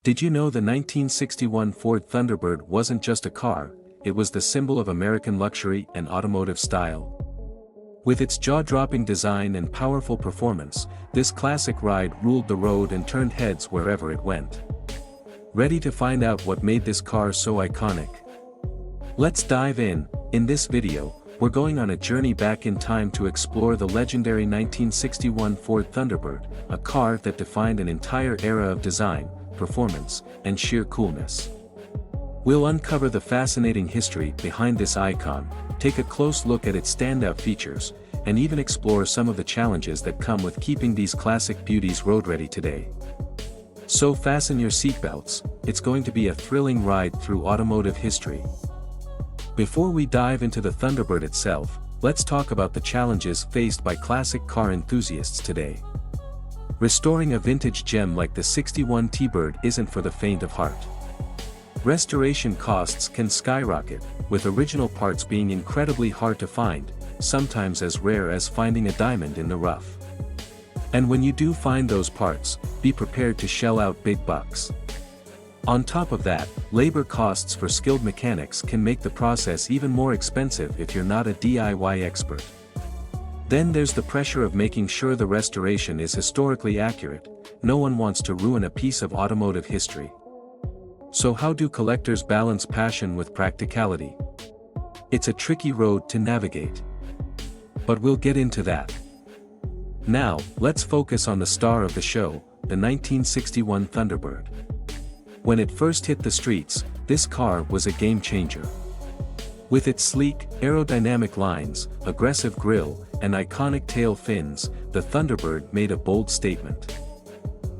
Did you know the 1961 Ford Thunderbird wasn't just a car, it was the symbol of American luxury and automotive style? With its jaw-dropping design and powerful performance, this classic ride ruled the road and turned heads wherever it went. Ready to find out what made this car so iconic? Let's dive in. In this video, we're going on a journey back in time to explore the legendary 1961 Ford Thunderbird, a car that defined an entire era of design, performance, and sheer coolness. We'll uncover the fascinating history behind this icon, take a close look at its standout features, and even explore some of the challenges that come with keeping these classic beauties road-ready today. So fasten your seatbelts, it's going to be a thrilling ride through automotive history. Before we dive into the Thunderbird itself, let's talk about the challenges faced by classic car enthusiasts today. Restoring a vintage gem like the 61 T-Bird isn't for the faint of heart. Restoration costs can skyrocket, with original parts being incredibly hard to find, sometimes as rare as finding a diamond in the rough. And when you do find those parts, be prepared to shell out big bucks. On top of that, labor costs for skilled mechanics can make the process even more expensive if you're not a DIY expert. Then there's the pressure of making sure the restoration is historically accurate. No one wants to ruin a piece of automotive history. So how do collectors balance passion with practicality? It's a tricky road to navigate. But we'll get into that. Now, let's focus on the star of the show, the 1961 Thunderbird. When it first hit the streets, this car was a game-changer. With its sleek, aerodynamic lines, aggressive grille, and iconic tail fins, the Thunderbird made a bold statement.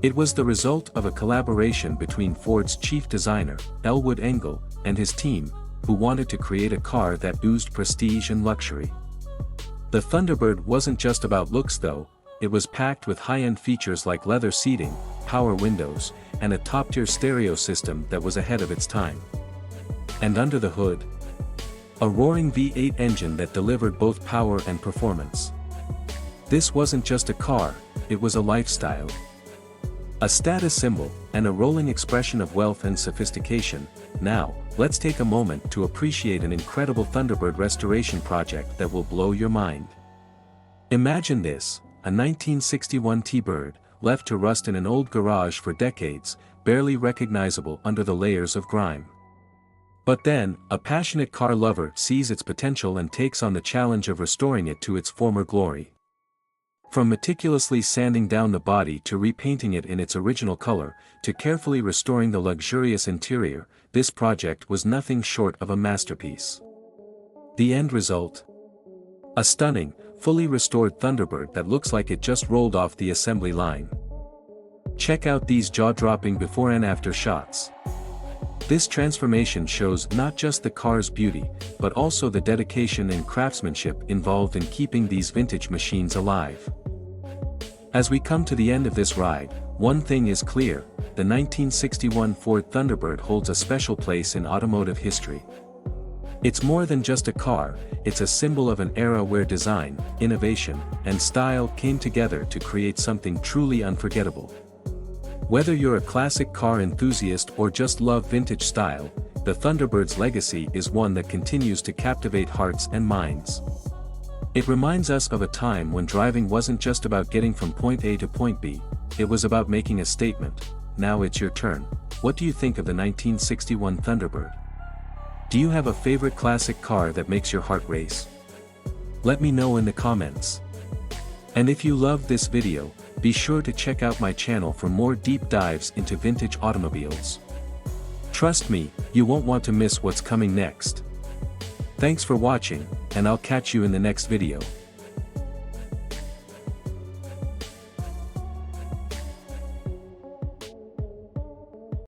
It was the result of a collaboration between Ford's chief designer, Elwood Engel, and his team, who wanted to create a car that oozed prestige and luxury. The Thunderbird wasn't just about looks though, it was packed with high-end features like leather seating, power windows, and a top-tier stereo system that was ahead of its time. And under the hood, a roaring V8 engine that delivered both power and performance. This wasn't just a car, it was a lifestyle. A status symbol, and a rolling expression of wealth and sophistication. Now, let's take a moment to appreciate an incredible Thunderbird restoration project that will blow your mind. Imagine this, a 1961 T-Bird, left to rust in an old garage for decades, barely recognizable under the layers of grime. But then, a passionate car lover sees its potential and takes on the challenge of restoring it to its former glory. From meticulously sanding down the body to repainting it in its original color, to carefully restoring the luxurious interior, this project was nothing short of a masterpiece. The end result? A stunning, fully restored Thunderbird that looks like it just rolled off the assembly line. Check out these jaw-dropping before and after shots. This transformation shows not just the car's beauty, but also the dedication and craftsmanship involved in keeping these vintage machines alive. As we come to the end of this ride, one thing is clear, the 1961 Ford Thunderbird holds a special place in automotive history. It's more than just a car, it's a symbol of an era where design, innovation, and style came together to create something truly unforgettable. Whether you're a classic car enthusiast or just love vintage style, the Thunderbird's legacy is one that continues to captivate hearts and minds. It reminds us of a time when driving wasn't just about getting from point A to point B, it was about making a statement. Now it's your turn. What do you think of the 1961 Thunderbird? Do you have a favorite classic car that makes your heart race? Let me know in the comments. And if you loved this video, be sure to check out my channel for more deep dives into vintage automobiles. Trust me, you won't want to miss what's coming next. Thanks for watching, and I'll catch you in the next video.